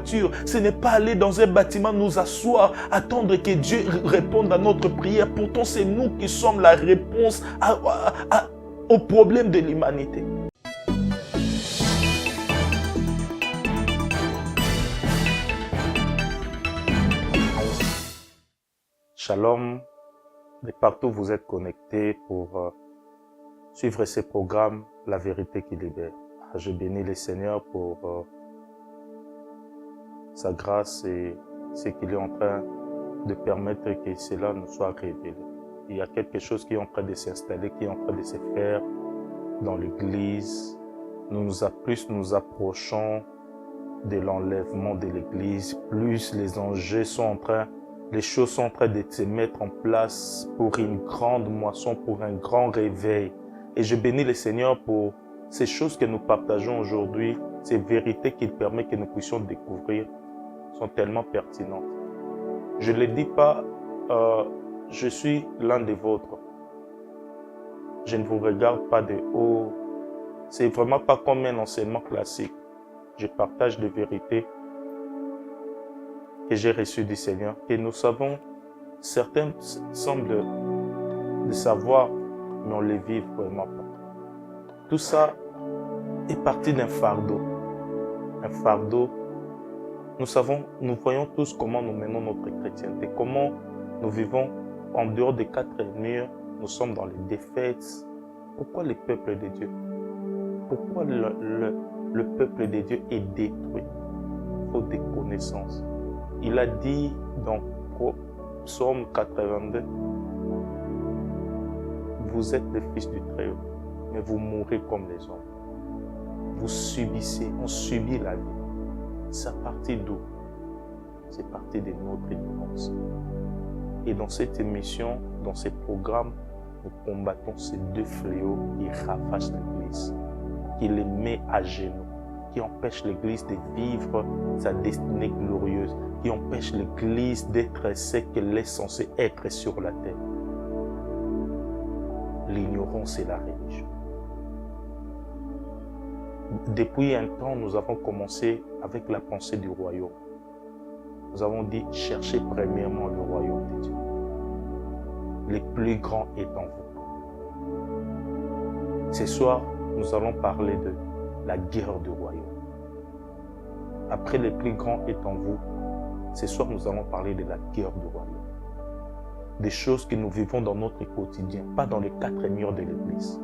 voiture. Ce n'est pas aller dans un bâtiment, nous asseoir, attendre que Dieu réponde à notre prière. Pourtant, c'est nous qui sommes la réponse au problème de l'humanité. Shalom, de partout vous êtes connectés pour suivre ces programmes, La Vérité qui libère. Je bénis le Seigneur pour sa grâce et ce qu'il est en train de permettre que cela nous soit révélé. Il y a quelque chose qui est en train de s'installer, qui est en train de se faire dans l'Église. Plus nous approchons de l'enlèvement de l'Église, plus les choses sont en train de se mettre en place pour une grande moisson, pour un grand réveil. Et je bénis le Seigneur pour ces choses que nous partageons aujourd'hui, ces vérités qu'il permet que nous puissions découvrir, sont tellement pertinentes. Je ne le dis pas, je suis l'un des vôtres. Je ne vous regarde pas de haut. C'est vraiment pas comme un enseignement classique. Je partage des vérités que j'ai reçues du Seigneur, que nous savons, certains semblent de savoir, mais on ne les vit vraiment pas. Tout ça est parti d'un fardeau. Un fardeau. Nous voyons tous comment nous menons notre chrétienté, comment nous vivons en dehors des quatre murs, nous sommes dans les défaites. Pourquoi le peuple de Dieu? Pourquoi le peuple de Dieu est détruit? Faute de connaissances. Il a dit dans Psaume 82, vous êtes les fils du Très-Haut, mais vous mourrez comme les hommes. Vous subissez, on subit la vie. C'est parti d'où? C'est parti de notre ignorance. Et dans cette émission, dans ces programmes, nous combattons ces deux fléaux qui ravagent l'Église, qui les met à genoux, qui empêchent l'Église de vivre sa destinée glorieuse, qui empêchent l'Église d'être ce qu'elle est censée être sur la terre. L'ignorance et la religion. Depuis un temps, nous avons commencé avec la pensée du royaume. Nous avons dit, cherchez premièrement le royaume de Dieu. Le plus grand est en vous. Ce soir, nous allons parler de la guerre du royaume. Après, le plus grand est en vous. Ce soir, nous allons parler de la guerre du royaume. Des choses que nous vivons dans notre quotidien, pas dans les quatre murs de l'Église.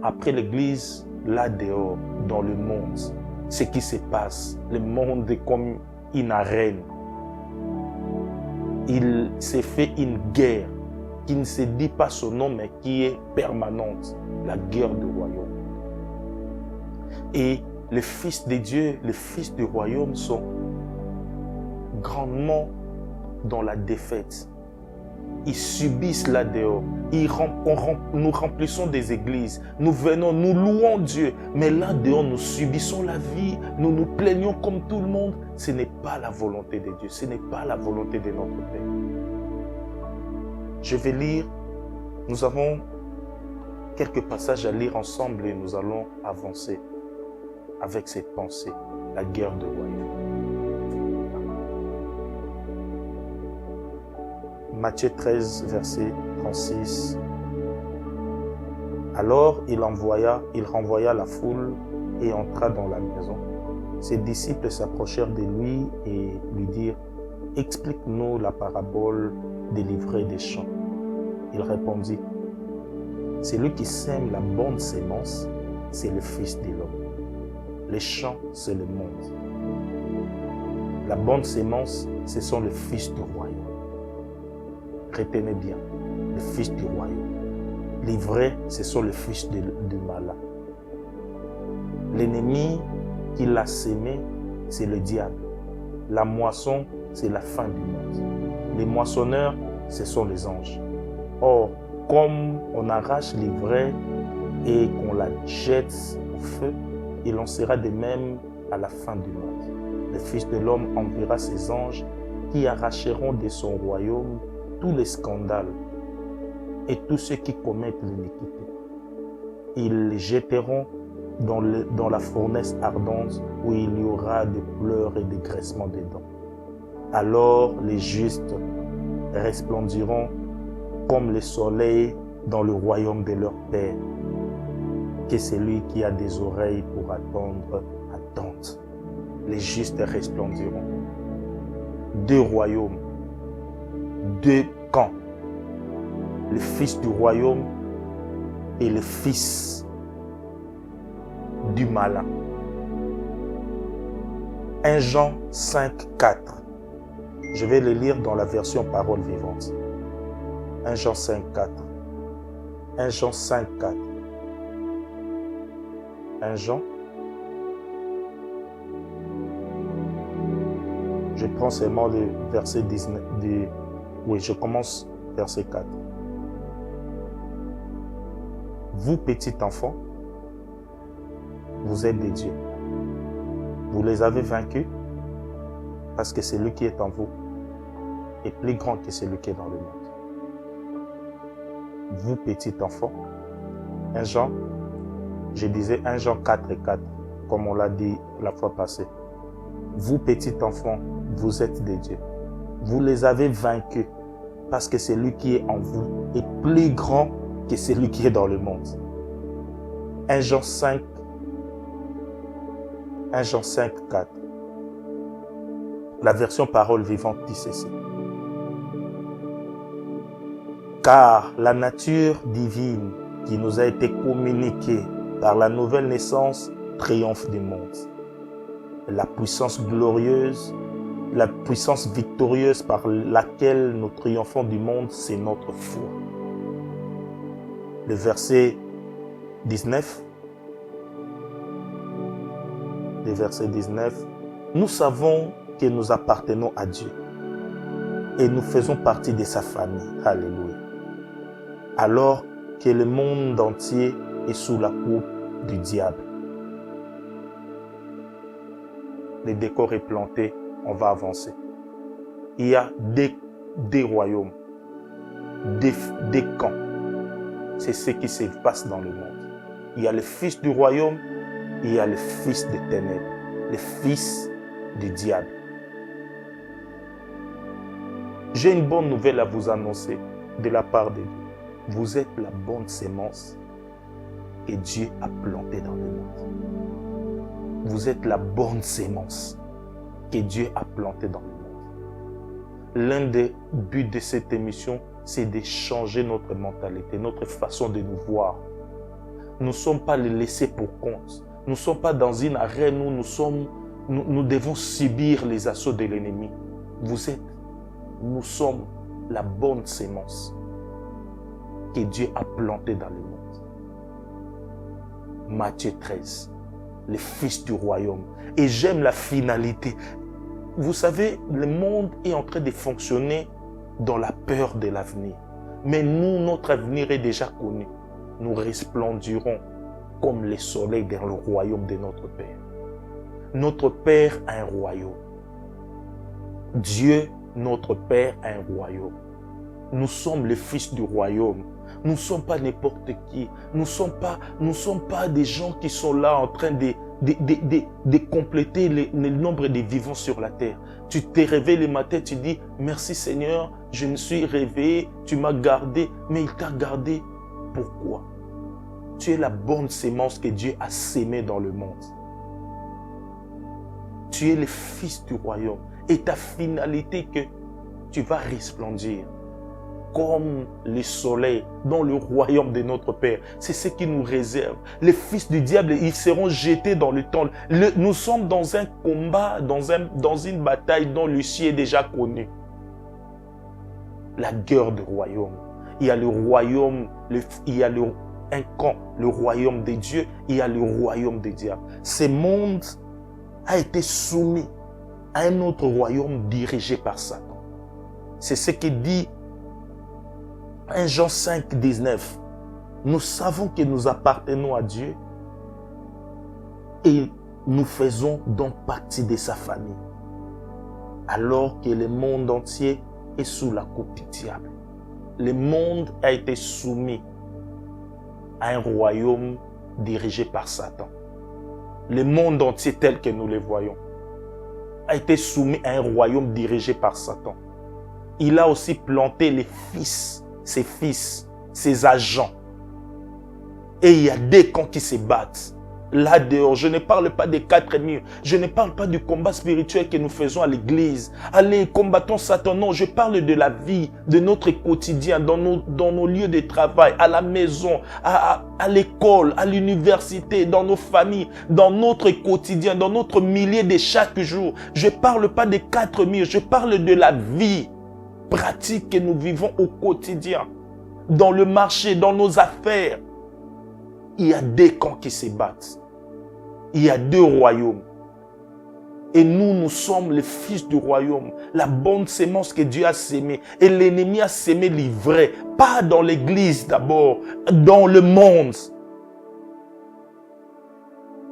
Après l'Église, là dehors, dans le monde, ce qui se passe, le monde est comme une arène. Il s'est fait une guerre qui ne se dit pas son nom, mais qui est permanente, la guerre du royaume. Et les fils de Dieu, les fils du royaume sont grandement dans la défaite. Ils subissent là dehors. Nous remplissons des églises. Nous venons, nous louons Dieu. Mais là dehors, nous subissons la vie. Nous nous plaignons comme tout le monde. Ce n'est pas la volonté de Dieu. Ce n'est pas la volonté de notre Père. Je vais lire. Nous avons quelques passages à lire ensemble et nous allons avancer avec cette pensée. La guerre du royaume. Matthieu 13, verset 36. Alors il renvoya la foule et entra dans la maison. Ses disciples s'approchèrent de lui et lui dirent, « Explique-nous la parabole des livrets des champs. » Il répondit, « Celui qui sème la bonne sémence, c'est le Fils de l'homme. Les champs, c'est le monde. La bonne sémence, ce sont les fils du royaume. » Retenez bien, les fils du royaume. Les vrais, ce sont les fils du malin. L'ennemi qui l'a sémé, c'est le diable. La moisson, c'est la fin du monde. Les moissonneurs, ce sont les anges. Or, comme on arrache les vrais et qu'on la jette au feu, il en sera de même à la fin du monde. Le Fils de l'homme enverra ses anges qui arracheront de son royaume tous les scandales et tous ceux qui commettent l'iniquité. Ils les jetteront dans la fournaise ardente où il y aura des pleurs et des graissements des dents. Alors les justes resplendiront comme le soleil dans le royaume de leur Père. Que celui qui a des oreilles pour attendre, attende. Les justes resplendiront. Deux royaumes, deux camps. Le fils du royaume et le fils du malin. 1 Jean 5, 4. Je vais le lire dans la version parole vivante. 1 Jean 5, 4. 1 Jean 5, 4. 1 Jean. Je prends seulement le verset 19. Oui, je commence verset 4. Vous, petits enfants, vous êtes des dieux. Vous les avez vaincus parce que celui qui est en vous est plus grand que celui qui est dans le monde. Vous, petits enfants, 1 Jean, je disais 1 Jean 4 et 4, comme on l'a dit la fois passée. Vous, petits enfants, vous êtes des dieux. Vous les avez vaincus parce que celui qui est en vous est plus grand que celui qui est dans le monde. 1 Jean 5, 4. La version parole vivante dit ceci. Car la nature divine qui nous a été communiquée par la nouvelle naissance triomphe du monde. La puissance glorieuse, la puissance victorieuse par laquelle nous triomphons du monde, c'est notre foi. Le verset 19. Le verset 19. Nous savons que nous appartenons à Dieu et nous faisons partie de sa famille. Alléluia. Alors que le monde entier est sous la coupe du diable. Le décor est planté, on va avancer. Il y a des royaumes, des camps. C'est ce qui se passe dans le monde. Il y a le fils du royaume, il y a le fils des ténèbres, le fils du diable. J'ai une bonne nouvelle à vous annoncer de la part de Dieu. Vous êtes la bonne sémence que Dieu a plantée dans le monde. Vous êtes la bonne sémence que Dieu a plantée dans le monde. L'un des buts de cette émission, c'est de changer notre mentalité, notre façon de nous voir. Nous ne sommes pas les laissés pour compte. Nous ne sommes pas dans une arène où nous devons subir les assauts de l'ennemi. Nous sommes la bonne sémence que Dieu a plantée dans le monde. Matthieu 13, le fils du royaume. Et j'aime la finalité. Vous savez, le monde est en train de fonctionner dans la peur de l'avenir. Mais nous, notre avenir est déjà connu. Nous resplendirons comme le soleil dans le royaume de notre Père. Notre Père a un royaume. Dieu, notre Père, a un royaume. Nous sommes les fils du royaume. Nous ne sommes pas n'importe qui. Nous ne sommes pas des gens qui sont là en train de compléter le nombre de vivants sur la terre. Tu t'es réveillé le matin, tu dis « Merci Seigneur, je me suis réveillé, tu m'as gardé. » Mais il t'a gardé. Pourquoi? Tu es la bonne sémence que Dieu a sémée dans le monde. Tu es le fils du royaume. Et ta finalité que tu vas resplendir comme le soleil dans le royaume de notre Père. C'est ce qui nous réserve. Les fils du diable, ils seront jetés dans le temps. Nous sommes dans un combat, dans une bataille dont le ciel est déjà connu. La guerre du royaume. Il y a le royaume, il y a un camp, le royaume de Dieu, il y a le royaume des diables. Ce monde a été soumis à un autre royaume dirigé par Satan. C'est ce qui dit 1 Jean 5, 19. Nous savons que nous appartenons à Dieu et nous faisons donc partie de sa famille. Alors que le monde entier est sous la coupe du diable. Le monde a été soumis à un royaume dirigé par Satan. Le monde entier tel que nous le voyons a été soumis à un royaume dirigé par Satan. Il a aussi planté les fils, ses agents. Et il y a des camps qui se battent. Là dehors, je ne parle pas des 4 murs. Je ne parle pas du combat spirituel que nous faisons à l'église. Allez, combattons Satan. Non, je parle de la vie, de notre quotidien, dans nos lieux de travail, à la maison, à l'école, à l'université, dans nos familles, dans notre quotidien, dans notre milieu de chaque jour. Je ne parle pas des 4 murs. Je parle de la vie pratique que nous vivons au quotidien. Dans le marché, dans nos affaires. Il y a des camps qui se battent. Il y a 2 royaumes. Et nous sommes les fils du royaume. La bonne sémence que Dieu a sémée. Et l'ennemi a sémé l'ivraie. Pas dans l'église d'abord, dans le monde.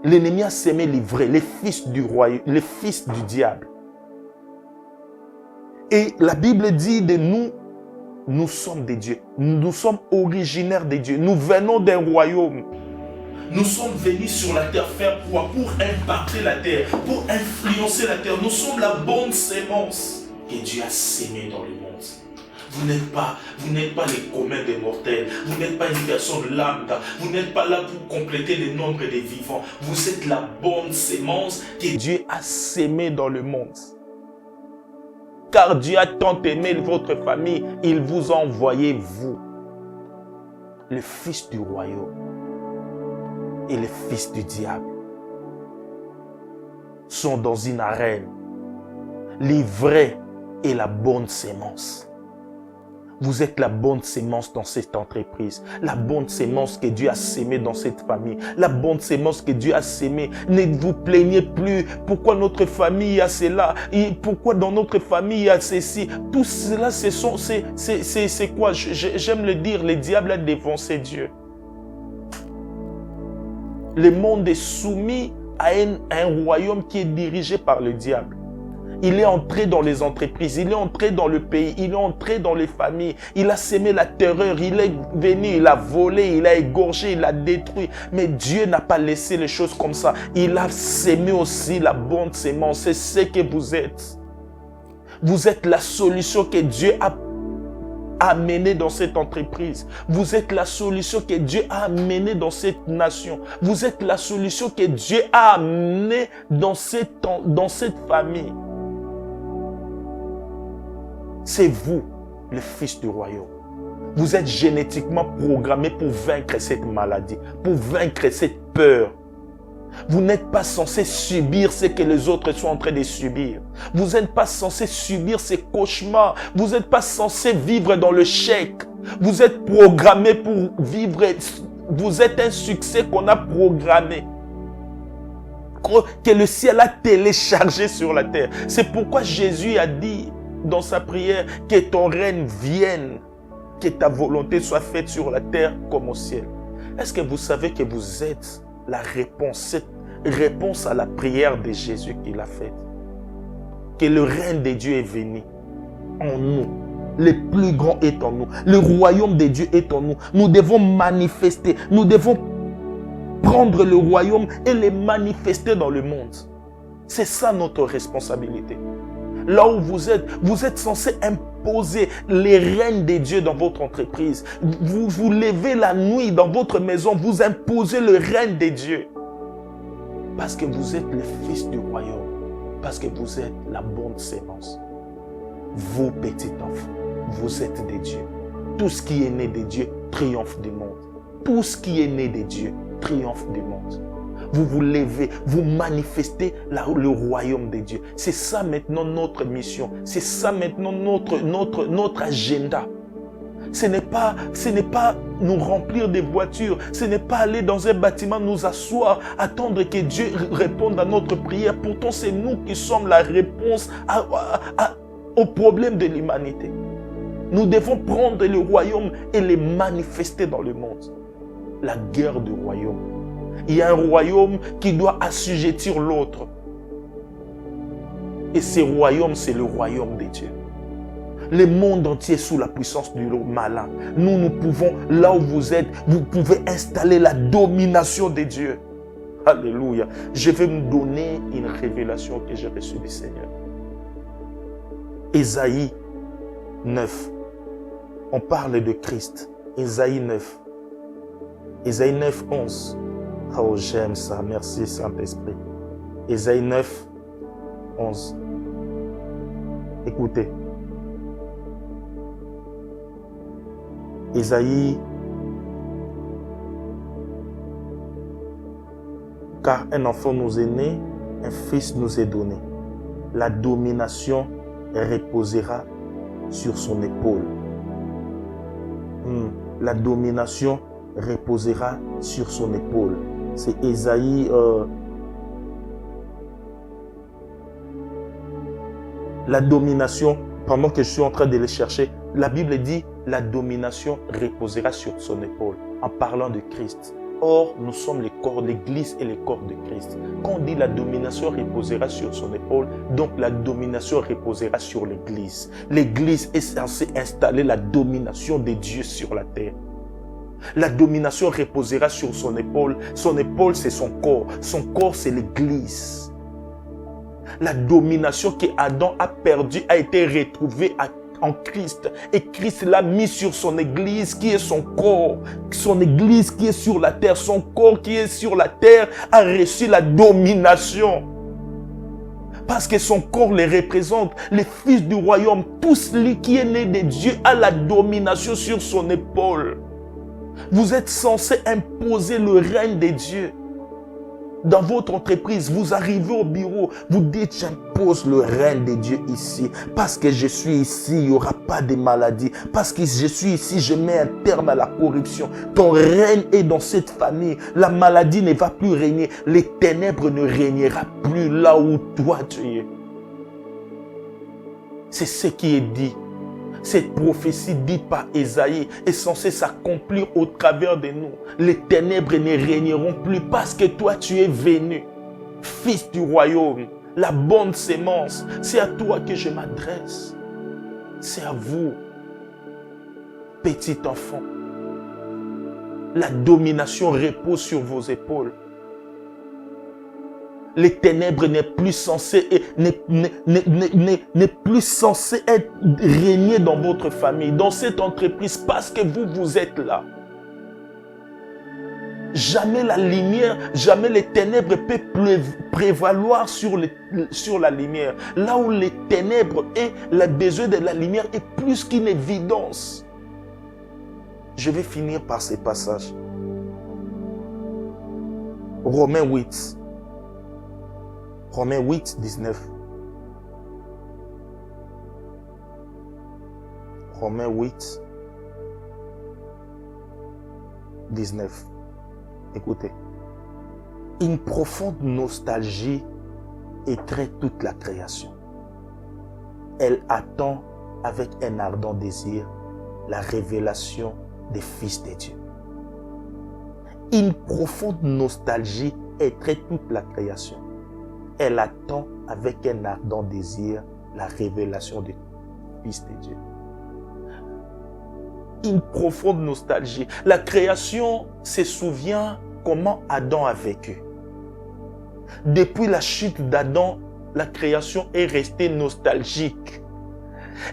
L'ennemi a sémé l'ivraie, les fils du royaume, les fils du diable. Et la Bible dit de nous, nous sommes des dieux. Nous sommes originaires des dieux. Nous venons d'un royaume. Nous sommes venus sur la terre faire quoi? Pour impacter la terre, pour influencer la terre. Nous sommes la bonne sémence que Dieu a sémée dans le monde. Vous n'êtes pas les communs des mortels. Vous n'êtes pas une personne lambda. Vous n'êtes pas là pour compléter le nombre des vivants. Vous êtes la bonne sémence que Dieu a sémée dans le monde. Car Dieu a tant aimé votre famille, il vous a envoyé, vous, le fils du royaume et le fils du diable, sont dans une arène, l'ivraie et la bonne sémence. Vous êtes la bonne sémence dans cette entreprise, la bonne sémence que Dieu a sémée dans cette famille, la bonne sémence que Dieu a sémée. Ne vous plaignez plus. Pourquoi notre famille a cela? Et pourquoi dans notre famille il y a ceci? Tout cela, c'est quoi? J'aime le dire, le diable a défoncé Dieu. Le monde est soumis à un royaume qui est dirigé par le diable. Il est entré dans les entreprises, il est entré dans le pays, il est entré dans les familles. Il a sémé la terreur, il est venu, il a volé, il a égorgé, il a détruit. Mais Dieu n'a pas laissé les choses comme ça. Il a sémé aussi la bonne sémence. C'est ce que vous êtes. Vous êtes la solution que Dieu a amenée dans cette entreprise. Vous êtes la solution que Dieu a amenée dans cette nation. Vous êtes la solution que Dieu a amenée dans cette famille. C'est vous, le fils du royaume. Vous êtes génétiquement programmé pour vaincre cette maladie, pour vaincre cette peur. Vous n'êtes pas censé subir ce que les autres sont en train de subir. Vous n'êtes pas censé subir ces cauchemars. Vous n'êtes pas censé vivre dans le chèque. Vous êtes programmé pour vivre. Vous êtes un succès qu'on a programmé, que le ciel a téléchargé sur la terre. C'est pourquoi Jésus a dit dans sa prière que ton règne vienne, que ta volonté soit faite sur la terre comme au ciel. Est-ce que vous savez que vous êtes la réponse, cette réponse à la prière de Jésus qu'il a faite? Que le règne de Dieu est venu en nous. Le plus grand est en nous. Le royaume de Dieu est en nous. Nous devons manifester. Nous devons prendre le royaume et le manifester dans le monde. C'est ça notre responsabilité. Là où vous êtes censé imposer les règnes de Dieu dans votre entreprise. Vous vous levez la nuit dans votre maison, vous imposez le règne de Dieu. Parce que vous êtes le fils du royaume. Parce que vous êtes la bonne sémence. Vous, petits enfants, vous êtes des dieux. Tout ce qui est né de Dieu triomphe du monde. Tout ce qui est né de Dieu triomphe du monde. Vous vous levez, vous manifestez le royaume de Dieu. C'est ça maintenant notre mission. C'est ça maintenant notre agenda. Ce n'est pas nous remplir des voitures. Ce n'est pas aller dans un bâtiment, nous asseoir, attendre que Dieu réponde à notre prière. Pourtant, c'est nous qui sommes la réponse au problème de l'humanité. Nous devons prendre le royaume et le manifester dans le monde. La guerre du royaume. Il y a un royaume qui doit assujettir l'autre. Et ce royaume, c'est le royaume de Dieu. Le monde entier est sous la puissance du malin. Nous pouvons, là où vous êtes, vous pouvez installer la domination de Dieu. Alléluia. Je vais me donner une révélation que j'ai reçue du Seigneur. Ésaïe 9. On parle de Christ. Ésaïe 9. Ésaïe 9, 11. Oh, j'aime ça. Merci, Saint-Esprit. Ésaïe 9, 11. Écoutez. Ésaïe. Car un enfant nous est né, un fils nous est donné. La domination reposera sur son épaule. La domination reposera sur son épaule. C'est Ésaïe. La domination, pendant que je suis en train de les chercher, la Bible dit la domination reposera sur son épaule, en parlant de Christ. Or, nous sommes les corps, l'Église et les corps de Christ. Quand on dit la domination reposera sur son épaule, donc la domination reposera sur l'Église. L'Église est censée installer la domination de Dieu sur la terre. La domination reposera sur son épaule. Son épaule, c'est son corps. Son corps, c'est l'Église. La domination que Adam a perdue a été retrouvée en Christ. Et Christ l'a mis sur son Église qui est son corps. Son Église qui est sur la terre. Son corps qui est sur la terre a reçu la domination. Parce que son corps les représente. Les fils du royaume, tout celui qui est né de Dieu a la domination sur son épaule. Vous êtes censé imposer le règne de Dieu. Dans votre entreprise, vous arrivez au bureau, vous dites, j'impose le règne de Dieu ici. Parce que je suis ici, il n'y aura pas de maladie. Parce que je suis ici, je mets un terme à la corruption. Ton règne est dans cette famille. La maladie ne va plus régner. Les ténèbres ne régnera plus là où toi tu es. C'est ce qui est dit. Cette prophétie dite par Ésaïe est censée s'accomplir au travers de nous. Les ténèbres ne régneront plus parce que toi tu es venu. Fils du royaume, la bonne sémence, c'est à toi que je m'adresse. C'est à vous, petit enfant. La domination repose sur vos épaules. Les ténèbres n'est plus censé être régné dans votre famille, dans cette entreprise, parce que vous êtes là. Jamais la lumière, jamais les ténèbres peuvent prévaloir sur la lumière. Là où les ténèbres et le besoin de la lumière est plus qu'une évidence. Je vais finir par ces passages. Romains 8. Romains 8, 19. Romains 8, 19. Écoutez. Une profonde nostalgie étreint toute la création. Elle attend avec un ardent désir la révélation des fils de Dieu. Une profonde nostalgie étreint toute la création. Elle attend avec un ardent désir la révélation des fils de Dieu. Une profonde nostalgie. La création se souvient comment Adam a vécu. Depuis la chute d'Adam, la création est restée nostalgique.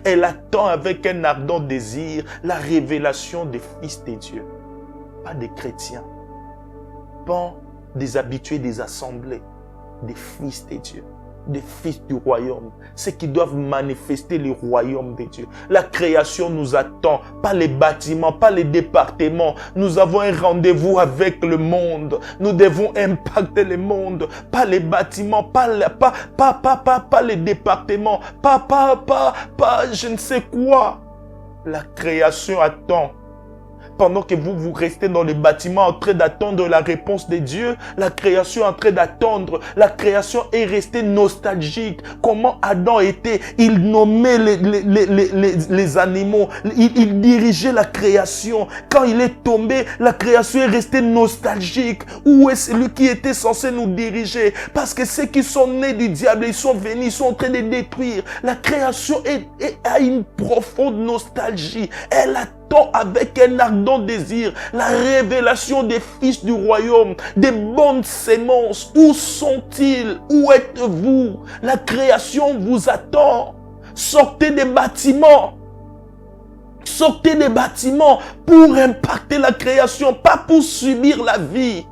Elle attend avec un ardent désir la révélation des fils de Dieu. Pas des chrétiens, pas des habitués des assemblées, des fils de Dieu, des fils du royaume, ceux qui doivent manifester le royaume de Dieu. La création nous attend, pas les bâtiments, pas les départements. Nous avons un rendez-vous avec le monde. Nous devons impacter le monde, pas les bâtiments, pas les départements, pas je ne sais quoi. La création attend. Pendant que vous restez dans les bâtiments en train d'attendre la réponse de Dieu, la création est en train d'attendre. La création est restée nostalgique. Comment Adam était, il nommait les animaux, il dirigeait la création. Quand il est tombé, la création est restée nostalgique. Où est celui qui était censé nous diriger? Parce que ceux qui sont nés du diable, ils sont venus, ils sont en train de détruire. La création a une profonde nostalgie. Elle attend attend avec un ardent désir la révélation des fils du royaume, des bonnes sémences. Où sont-ils? Où êtes-vous? La création vous attend. Sortez des bâtiments. Sortez des bâtiments pour impacter la création, pas pour subir la vie.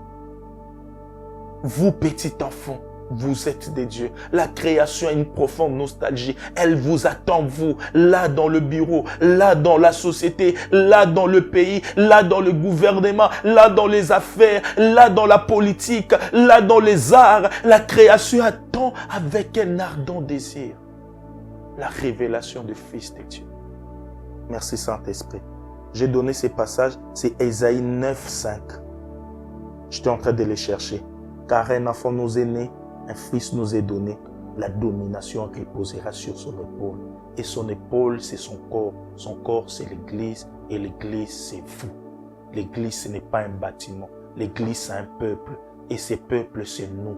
Vous, petit enfant, vous êtes des dieux. La création a une profonde nostalgie. Elle vous attend, vous, là dans le bureau, là dans la société, là dans le pays, là dans le gouvernement, là dans les affaires, là dans la politique, là dans les arts. La création attend avec un ardent désir la révélation du Fils de Dieu. Merci Saint-Esprit. J'ai donné ces passages, c'est Ésaïe 9, 5. J'étais en train de les chercher. Car un enfant nous est né, un fils nous est donné. La domination reposera sur son épaule. Et son épaule, c'est son corps. Son corps, c'est l'Église. Et l'Église, c'est vous. L'Église, ce n'est pas un bâtiment. L'Église, c'est un peuple. Et ce peuple, c'est nous.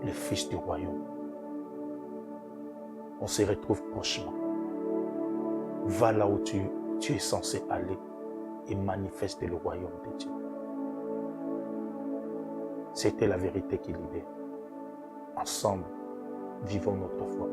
Les fils du royaume. On se retrouve prochainement. Va là où tu es censé aller et manifeste le royaume de Dieu. C'était la vérité qui libère. Ensemble, vivons notre foi.